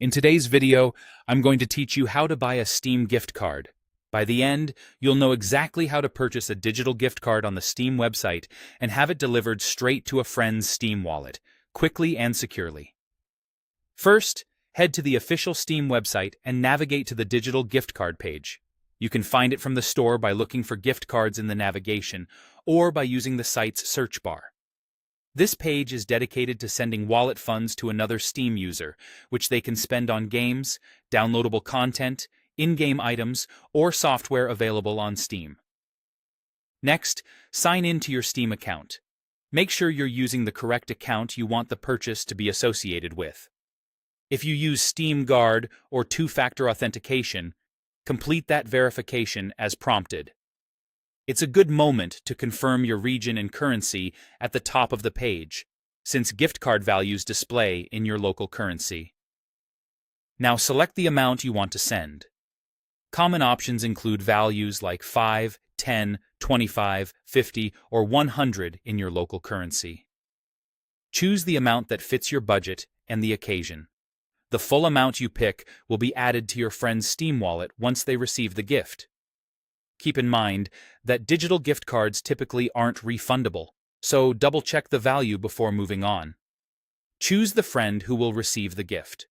In today's video, I'm going to teach you how to buy a Steam gift card. By the end, you'll know exactly how to purchase a digital gift card on the Steam website and have it delivered straight to a friend's Steam wallet, quickly and securely. First, head to the official Steam website and navigate to the digital gift card page. You can find it from the store by looking for gift cards in the navigation or by using the site's search bar. This page is dedicated to sending wallet funds to another Steam user, which they can spend on games, downloadable content, in-game items, or software available on Steam. Next, sign in to your Steam account. Make sure you're using the correct account you want the purchase to be associated with. If you use Steam Guard or two-factor authentication, complete that verification as prompted. It's a good moment to confirm your region and currency at the top of the page, since gift card values display in your local currency. Now select the amount you want to send. Common options include values like 5, 10, 25, 50, or 100 in your local currency. Choose the amount that fits your budget and the occasion. The full amount you pick will be added to your friend's Steam wallet once they receive the gift. Keep in mind that digital gift cards typically aren't refundable, so double-check the value before moving on. Choose the friend who will receive the gift.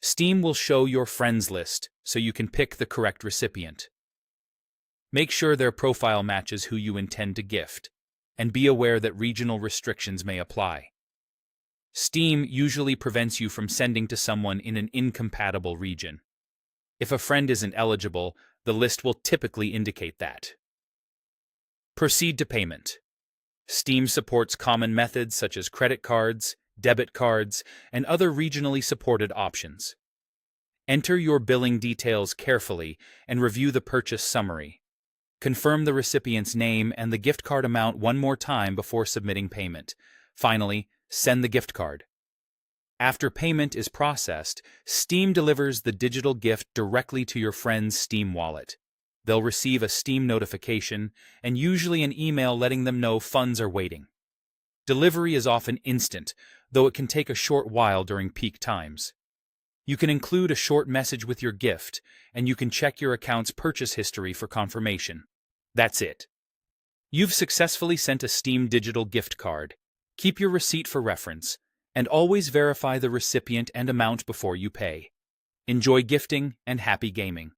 Steam will show your friends list so you can pick the correct recipient. Make sure their profile matches who you intend to gift, and be aware that regional restrictions may apply. Steam usually prevents you from sending to someone in an incompatible region. If a friend isn't eligible, the list will typically indicate that. Proceed to payment. Steam supports common methods such as credit cards, debit cards, and other regionally supported options. Enter your billing details carefully and review the purchase summary. Confirm the recipient's name and the gift card amount one more time before submitting payment. Finally, send the gift card. After payment is processed, Steam delivers the digital gift directly to your friend's Steam wallet. They'll receive a Steam notification and usually an email letting them know funds are waiting. Delivery is often instant, though it can take a short while during peak times. You can include a short message with your gift, and you can check your account's purchase history for confirmation. That's it. You've successfully sent a Steam digital gift card. Keep your receipt for reference, and always verify the recipient and amount before you pay. Enjoy gifting and happy gaming.